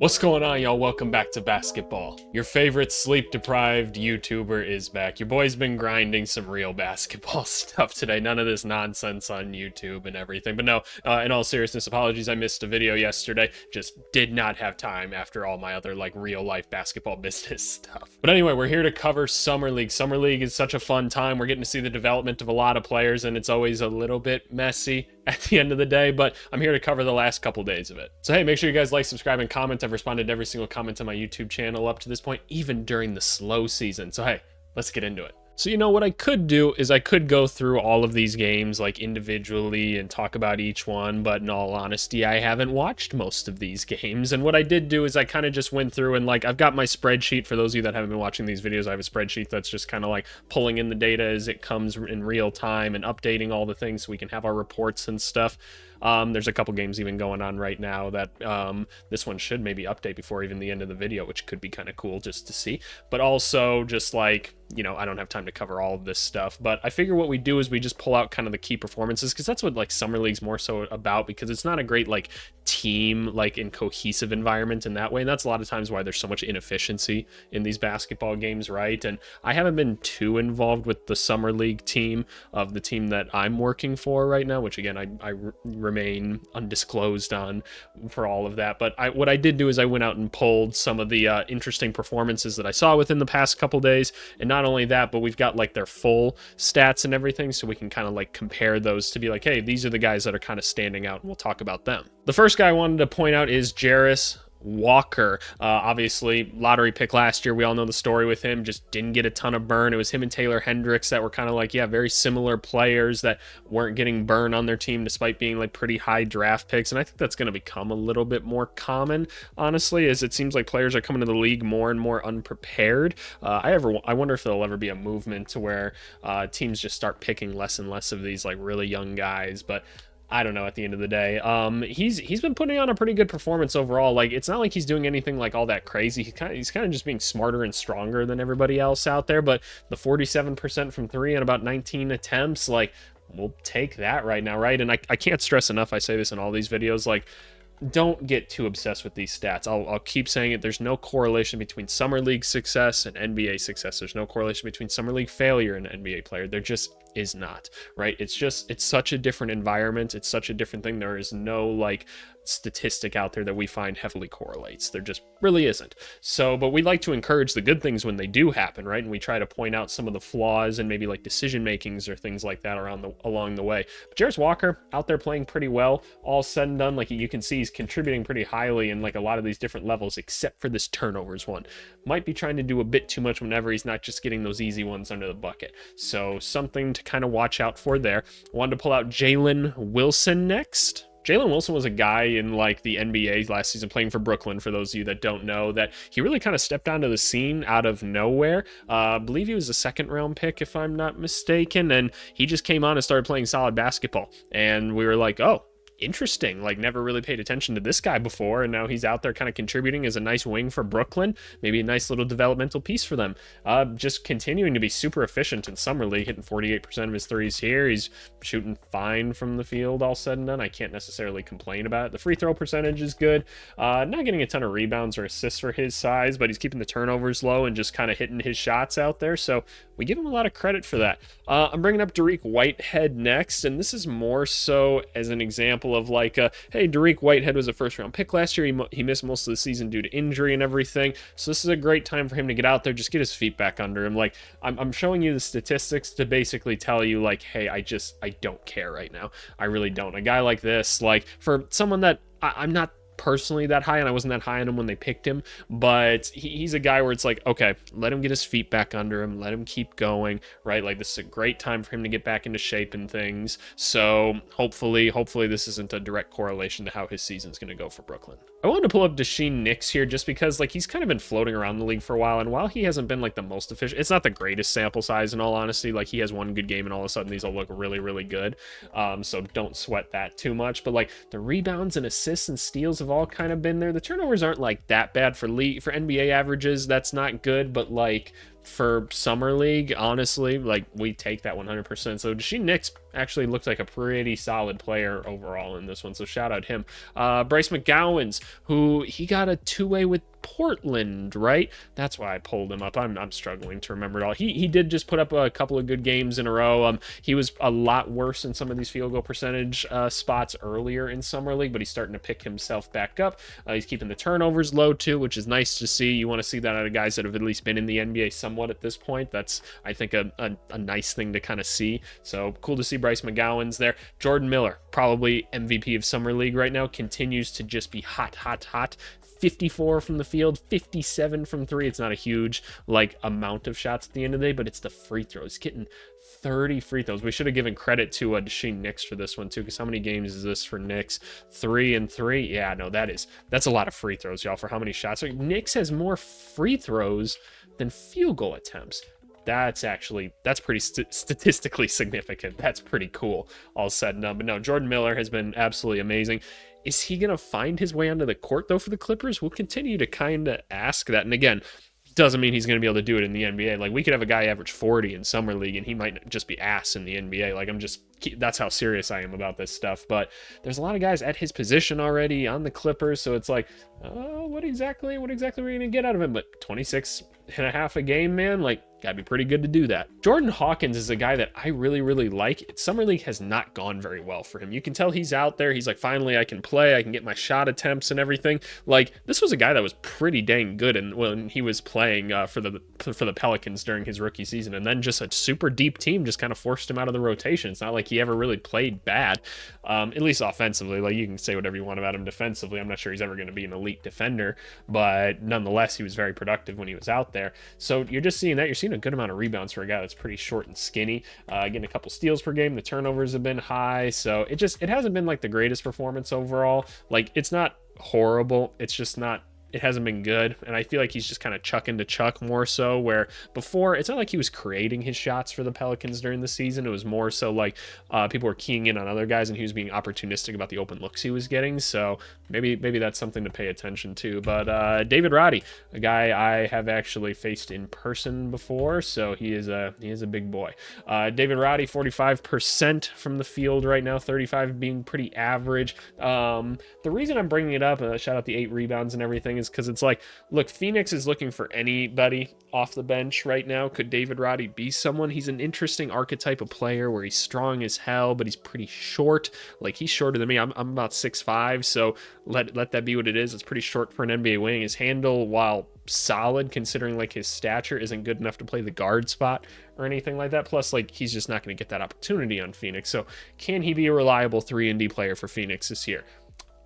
What's going on, y'all? Welcome back to basketball. Your favorite sleep-deprived YouTuber is back. Your boy's been grinding some real basketball stuff today. None of this nonsense on YouTube and everything. But no, in all seriousness, apologies. I missed a video yesterday. Just did not have time after all my other, real-life basketball business stuff. But anyway, we're here to cover Summer League. Summer League is such a fun time. We're getting to see the development of a lot of players, and it's always a little bit messy at the end of the day, but I'm here to cover the last couple days of it. So hey, make sure you guys like, subscribe, and comment. I've responded to every single comment on my YouTube channel up to this point, even during the slow season. So hey, let's get into it. So, what I could do is I could go through all of these games individually and talk about each one, but in all honesty, I haven't watched most of these games. And what I did do is I kind of just went through and I've got my spreadsheet. For those of you that haven't been watching these videos, I have a spreadsheet that's just kind of pulling in the data as it comes in real time and updating all the things so we can have our reports and stuff. There's a couple games even going on right now that this one should maybe update before even the end of the video, which could be kind of cool just to see. But also just I don't have time to cover all of this stuff, but I figure what we do is we just pull out kind of the key performances, because that's what Summer League's more so about, because it's not a great team in cohesive environment in that way, and that's a lot of times why there's so much inefficiency in these basketball games, right? And I haven't been too involved with the Summer League team of the team that I'm working for right now, which again I remain undisclosed on for all of that. But what I did do is I went out and pulled some of the interesting performances that I saw within the past couple days, and not only that, but we've got their full stats and everything, so we can kind of compare those to be hey, these are the guys that are kind of standing out, and we'll talk about them. The first guy I wanted to point out is Jarris Walker. Obviously lottery pick last year. We all know the story with him. Just didn't get a ton of burn. It was him and Taylor Hendricks that were kind of very similar players that weren't getting burn on their team despite being pretty high draft picks. And I think that's going to become a little bit more common, honestly, as it seems like players are coming to the league more and more unprepared. I wonder if there'll ever be a movement to where teams just start picking less and less of these really young guys, but I don't know at the end of the day. He's been putting on a pretty good performance overall. It's not like he's doing anything all that crazy. He's kind of just being smarter and stronger than everybody else out there. But the 47% from three and about 19 attempts, we'll take that right now, right? And I can't stress enough, I say this in all these videos, don't get too obsessed with these stats. I'll keep saying it. There's no correlation between Summer League success and NBA success. There's no correlation between Summer League failure and an NBA player. There just is not, right? It's such a different environment. It's such a different thing. There is no statistic out there that we find heavily correlates. There just really isn't. So, but we like to encourage the good things when they do happen, right? And we try to point out some of the flaws and maybe decision makings or things like that along the way. But Jarris Walker out there playing pretty well, all said and done. You can see he's contributing pretty highly in a lot of these different levels, except for this turnovers one. Might be trying to do a bit too much whenever he's not just getting those easy ones under the bucket. So something to kind of watch out for there. Wanted to pull out Jalen Wilson next. Jalen Wilson was a guy in the NBA last season playing for Brooklyn, for those of you that don't know, that he really kind of stepped onto the scene out of nowhere. I believe he was a second round pick, if I'm not mistaken, and he just came on and started playing solid basketball. And we were oh, interesting. Never really paid attention to this guy before, and now he's out there kind of contributing as a nice wing for Brooklyn. Maybe a nice little developmental piece for them. Just continuing to be super efficient in Summer League, hitting 48% of his threes here. He's shooting fine from the field, all said and done. I can't necessarily complain about it. The free throw percentage is good. Not getting a ton of rebounds or assists for his size, but he's keeping the turnovers low and just kind of hitting his shots out there. So we give him a lot of credit for that. I'm bringing up Dariq Whitehead next, and this is more so as an example of hey, Dariq Whitehead was a first round pick last year. He missed most of the season due to injury and everything. So this is a great time for him to get out there, just get his feet back under him. I'm showing you the statistics to basically tell you hey, I don't care right now. I really don't. A guy like this, for someone that I'm not personally that high, and I wasn't that high on him when they picked him, but he's a guy where it's okay, let him get his feet back under him, let him keep going, right? This is a great time for him to get back into shape and things. So hopefully this isn't a direct correlation to how his season's going to go for Brooklyn. I wanted to pull up Dasheen Nix here just because he's kind of been floating around the league for a while, and while he hasn't been the most efficient, it's not the greatest sample size in all honesty. He has one good game and all of a sudden these all look really, really good. So don't sweat that too much, but the rebounds and assists and steals have have all kind of been there. The turnovers aren't like that bad for NBA averages. That's not good, but like for summer league, honestly, like we take that 100%. So Deshaun Nix actually looked like a pretty solid player overall in this one, so shout out him. Bryce McGowan's, who he got a two-way with Portland, right? That's why I pulled him up. I'm struggling to remember it all. He did just put up a couple of good games in a row. He was a lot worse in some of these field goal percentage spots earlier in summer league, but he's starting to pick himself back up. He's keeping the turnovers low too, which is nice to see. You want to see that out of guys that have at least been in the NBA somewhat at this point. That's, I think, a nice thing to kind of see. So cool to see Bryce McGowan's there. Jordan Miller, probably MVP of summer league right now, continues to just be hot. 54 from the field, 57 from three. It's not a huge like amount of shots at the end of the day, but it's the free throws. Getting 30 free throws. We should have given credit to Deshaun Nix for this one too, because how many games is this for Nix? 3 and 3. Yeah, no, that's a lot of free throws, y'all, for how many shots. Nix has more free throws than field goal attempts. That's pretty statistically significant. That's pretty cool, all said and done. But no, Jordan Miller has been absolutely amazing. Is he going to find his way onto the court, though, for the Clippers? We'll continue to kind of ask that. And again, doesn't mean he's going to be able to do it in the NBA. Like, we could have a guy average 40 in summer league, and he might just be ass in the NBA. Like, that's how serious I am about this stuff. But there's a lot of guys at his position already on the Clippers, so it's like, what exactly are we going to get out of him? But 26 and a half a game, man, like, gotta be pretty good to do that. Jordan Hawkins is a guy that I really, really like. Summer league has not gone very well for him. You can tell he's out there. He's like, finally, I can play. I can get my shot attempts and everything. Like, this was a guy that was pretty dang good and when he was playing for the Pelicans during his rookie season, and then just a super deep team just kind of forced him out of the rotation. It's not like he ever really played bad, at least offensively. Like, you can say whatever you want about him defensively. I'm not sure he's ever going to be an elite defender, but nonetheless, he was very productive when he was out there. So you're just seeing that. You're seeing a good amount of rebounds for a guy that's pretty short and skinny, getting a couple steals per game. The turnovers have been high, so it hasn't been like the greatest performance overall. Like, it's not horrible, it's just not, it hasn't been good, and I feel like he's just kind of chucking to Chuck more so, where before, it's not like he was creating his shots for the Pelicans during the season. It was more so like people were keying in on other guys, and he was being opportunistic about the open looks he was getting, so maybe that's something to pay attention to. But David Roddy, a guy I have actually faced in person before, so he is a big boy. David Roddy, 45% from the field right now, 35 being pretty average. The reason I'm bringing it up, shout out the 8 rebounds and everything, is because it's like, look, Phoenix is looking for anybody off the bench right now. Could David Roddy be someone? He's an interesting archetype of player where he's strong as hell, but he's pretty short. Like, he's shorter than me. I'm about 6'5", so let that be what it is. It's pretty short for an NBA wing. His handle, while solid considering like his stature, isn't good enough to play the guard spot or anything like that. Plus, like, he's just not going to get that opportunity on Phoenix. So can he be a reliable 3-and-D player for Phoenix this year?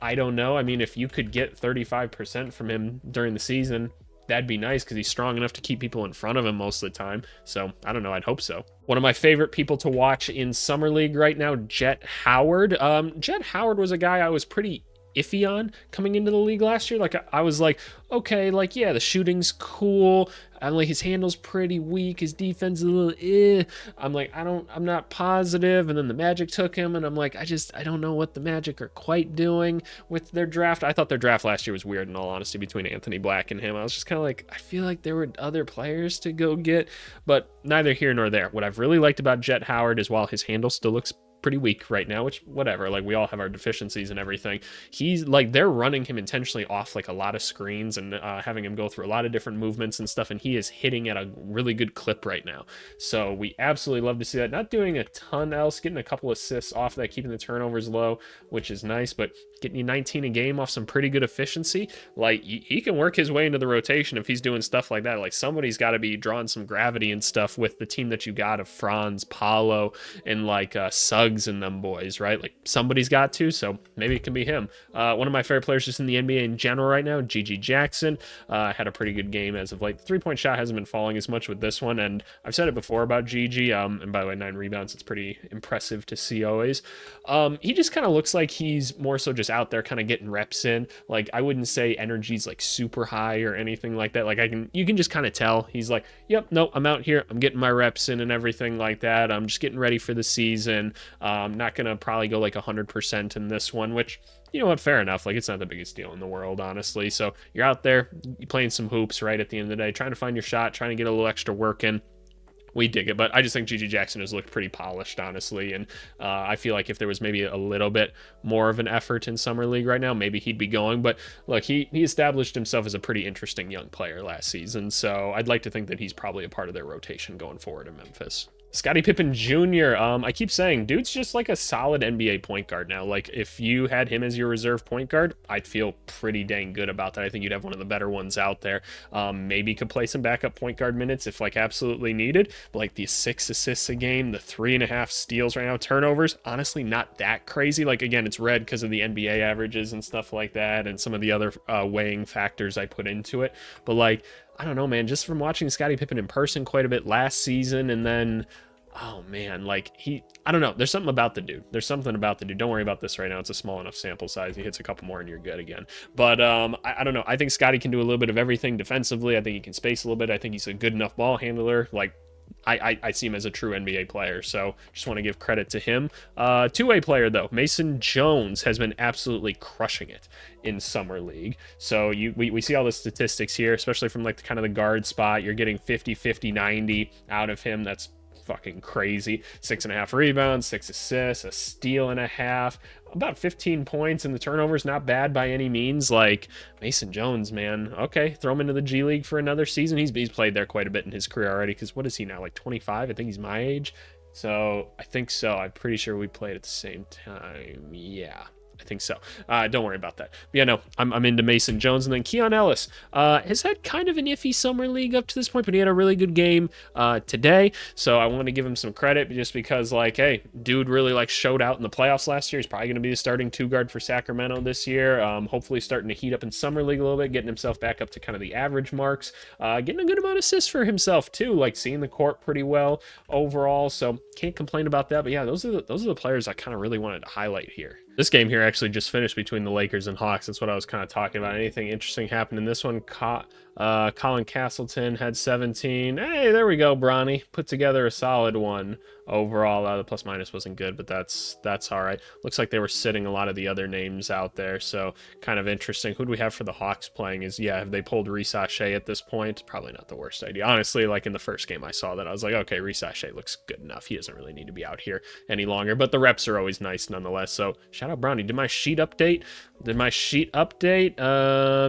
I don't know. I mean, if you could get 35% from him during the season, that'd be nice, because he's strong enough to keep people in front of him most of the time. So I don't know. I'd hope so. One of my favorite people to watch in Summer League right now, Jet Howard. Jet Howard was a guy I was pretty iffy on coming into the league last year. Like, I was like, okay, like, yeah, the shooting's cool. I'm like, his handle's pretty weak. His defense is a little I'm like, I'm not positive. And then the Magic took him, and I'm like, I don't know what the Magic are quite doing with their draft. I thought their draft last year was weird, in all honesty, between Anthony Black and him. I was just kind of like, I feel like there were other players to go get, but neither here nor there. What I've really liked about Jet Howard is, while his handle still looks pretty weak right now, which whatever, like, we all have our deficiencies and everything, he's like, they're running him intentionally off like a lot of screens and having him go through a lot of different movements and stuff, and he is hitting at a really good clip right now. So we absolutely love to see that. Not doing a ton else, getting a couple assists off that, keeping the turnovers low, which is nice, but getting you 19 a game off some pretty good efficiency. Like, he can work his way into the rotation if he's doing stuff like that. Like, somebody's got to be drawing some gravity and stuff with the team that you got of Franz, Paulo, and like Suggs and them boys, right? Like, somebody's got to, so maybe it can be him. One of my favorite players just in the NBA in general right now, Gigi Jackson, had a pretty good game as of late. The three-point shot hasn't been falling as much with this one, and I've said it before about Gigi, and by the way, 9 rebounds, it's pretty impressive to see always. He just kind of looks like he's more so just out there kind of getting reps in. Like, I wouldn't say energy's like super high or anything like that. Like, you can just kind of tell he's like, yep, no, I'm out here, I'm getting my reps in and everything like that. I'm just getting ready for the season. Not going to probably go like 100% in this one, which, you know what, fair enough. Like, it's not the biggest deal in the world, honestly. So you're out there, you're playing some hoops, right, at the end of the day, trying to find your shot, trying to get a little extra work in. We dig it, but I just think GG Jackson has looked pretty polished, honestly, and I feel like if there was maybe a little bit more of an effort in Summer League right now, maybe he'd be going. But look, he established himself as a pretty interesting young player last season, so I'd like to think that he's probably a part of their rotation going forward in Memphis. Scottie Pippen Jr. I keep saying, dude's just like a solid NBA point guard now. Like, if you had him as your reserve point guard, I'd feel pretty dang good about that. I think you'd have one of the better ones out there. Maybe could play some backup point guard minutes if like absolutely needed. But like the 6 assists a game, the 3.5 steals right now, turnovers, honestly not that crazy. Like, again, it's red because of the NBA averages and stuff like that, and some of the other weighing factors I put into it. But like, I don't know, man, just from watching Scottie Pippen in person quite a bit last season, and then, oh man, like I don't know, there's something about the dude. Don't worry about this right now. It's a small enough sample size. He hits a couple more and you're good again. But I don't know. I think Scottie can do a little bit of everything defensively. I think he can space a little bit. I think he's a good enough ball handler. Like, I see him as a true NBA player, so just want to give credit to him. Two-way player, though, Mason Jones has been absolutely crushing it in Summer League. So we see all the statistics here, especially from like the guard spot. You're getting 50, 50, 90 out of him. That's fucking crazy. 6.5 rebounds, 6 assists, a steal and a half, about 15 points, and the turnovers not bad by any means. Like, Mason Jones, man, okay, throw him into the G League for another season. He's played there quite a bit in his career already, because what is he now, like 25? I think he's my age. So I think so. I'm pretty sure we played at the same time. Yeah, I think so. Don't worry about that. But yeah, no, I'm into Mason Jones. And then Keon Ellis has had kind of an iffy Summer League up to this point, but he had a really good game today. So I want to give him some credit just because, like, hey, dude really like showed out in the playoffs last year. He's probably going to be the starting 2 guard for Sacramento this year. Hopefully starting to heat up in Summer League a little bit, getting himself back up to kind of the average marks, getting a good amount of assists for himself too, like seeing the court pretty well overall. So can't complain about that. But yeah, those are the players I kind of really wanted to highlight here. This game here actually just finished between the Lakers and Hawks. That's what I was kind of talking about. Anything interesting happened in this one? Colin Castleton had 17. Hey, there we go, Bronny. Put together a solid one overall. The plus minus wasn't good, but that's all right. Looks like they were sitting a lot of the other names out there, so kind of interesting. Who do we have for the Hawks playing? Have they pulled Reece Shea at this point? Probably not the worst idea. Honestly, like in the first game I saw that, I was like, okay, Reece Shea looks good enough. He doesn't really need to be out here any longer, but the reps are always nice nonetheless. So shout out Bronny. Did my sheet update?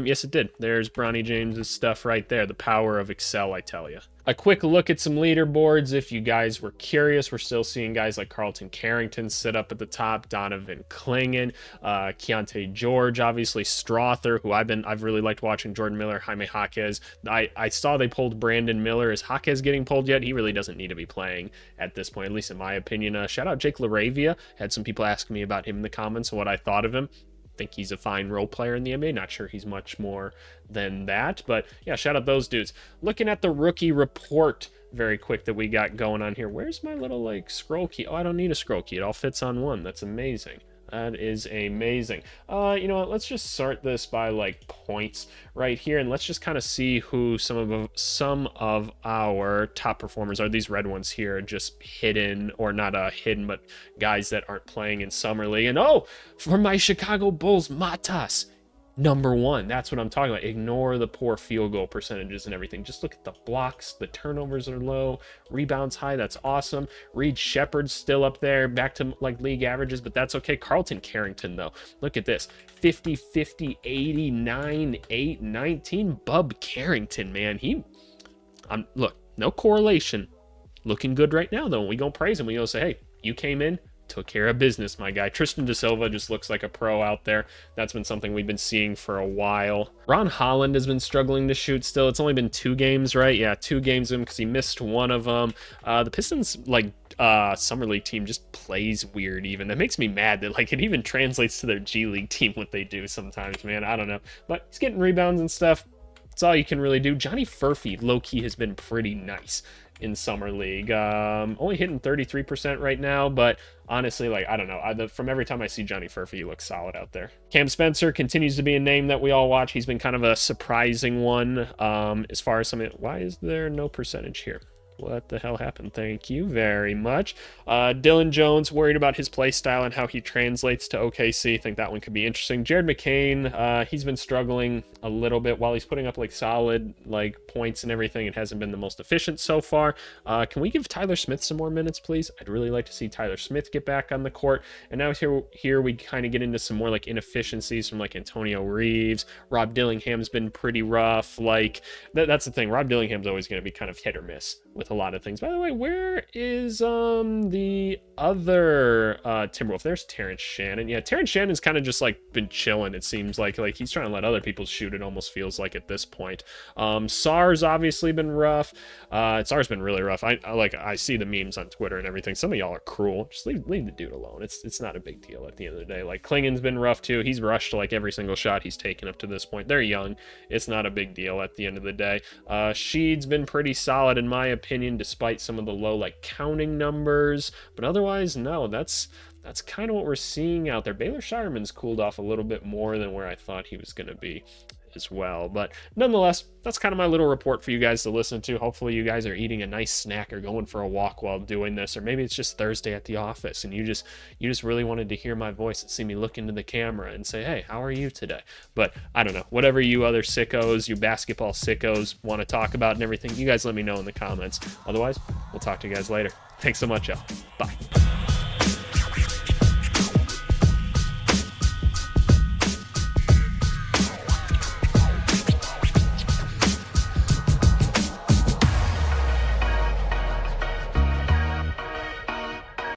Yes, it did. There's Bronny James's stuff right there. The power of Excel, I tell you. A quick look at some leaderboards. If you guys were curious, we're still seeing guys like Carlton Carrington sit up at the top, Donovan Clingan, Keontae George, obviously Strother, who I've really liked watching, Jordan Miller, Jaime Jaquez. I saw they pulled Brandon Miller. Is Jaquez getting pulled yet? He really doesn't need to be playing at this point, at least in my opinion. Shout out Jake LaRavia. Had some people asking me about him in the comments and what I thought of him. Think he's a fine role player in the NBA. Not sure he's much more than that, but yeah, shout out those dudes. Looking at the rookie report very quick that we got going on here. Where's my little like scroll key? Oh, I don't need a scroll key. It all fits on one. That's amazing. That is amazing. You know what? Let's just sort this by like points right here, and let's just kind of see who some of our top performers are. These red ones here, just hidden, or not hidden, but guys that aren't playing in Summer League. And oh, for my Chicago Bulls, Matas. Number 1, that's what I'm talking about. Ignore the poor field goal percentages and everything. Just look at the blocks. The turnovers are low. Rebounds high. That's awesome. Reed Shepard's still up there, back to like league averages, but that's okay. Carlton Carrington, though. Look at this. 50, 50, 89, 8, 19. Bub Carrington, man. Look, no correlation. Looking good right now, though. We gonna praise him. We gonna say, hey, you came in, took care of business, my guy. Tristan Da Silva just looks like a pro out there. That's been something we've been seeing for a while. Ron Holland has been struggling to shoot still. It's only been 2 games, right? Yeah, 2 games of him because he missed one of them. The Pistons, Summer League team just plays weird even. That makes me mad that, like, it even translates to their G League team what they do sometimes, man. I don't know. But he's getting rebounds and stuff. That's all you can really do. Johnny Furphy, low-key, has been pretty nice in Summer League. Only hitting 33% right now, but honestly, like, I don't know. From every time I see Johnny Furphy, he looks solid out there. Cam Spencer continues to be a name that we all watch. He's been kind of a surprising one as far as something. Why is there no percentage here? What the hell happened? Thank you very much. Dylan Jones, worried about his play style and how he translates to OKC. Think that one could be interesting. Jared McCain, he's been struggling a little bit while he's putting up like solid like points and everything. It hasn't been the most efficient so far. Can we give Tyler Smith some more minutes, please? I'd really like to see Tyler Smith get back on the court. And now here we kind of get into some more like inefficiencies from like Antonio Reeves. Rob Dillingham's been pretty rough. Like that's the thing. Rob Dillingham's always going to be kind of hit or miss with a lot of things. By the way, where is the other Timberwolf? There's Terrence Shannon. Yeah, Terrence Shannon's kind of just like been chilling. It seems like he's trying to let other people shoot. It almost feels like at this point. Sar's obviously been rough. Sar's been really rough. I see the memes on Twitter and everything. Some of y'all are cruel. Just leave the dude alone. It's not a big deal at the end of the day. Like Klingon's been rough too. He's rushed like every single shot he's taken up to this point. They're young. It's not a big deal at the end of the day. Sheed's been pretty solid in my opinion, despite some of the low like counting numbers. But otherwise, no, that's kind of what we're seeing out there. Baylor Shireman's cooled off a little bit more than where I thought he was going to be as well. But nonetheless, that's kind of my little report for you guys to listen to. Hopefully you guys are eating a nice snack or going for a walk while doing this, or maybe it's just Thursday at the office and you just really wanted to hear my voice and see me look into the camera and say, hey, how are you today? But I don't know, whatever you other sickos, you basketball sickos want to talk about and everything, you guys let me know in the comments. Otherwise, we'll talk to you guys later. Thanks so much, y'all. Bye.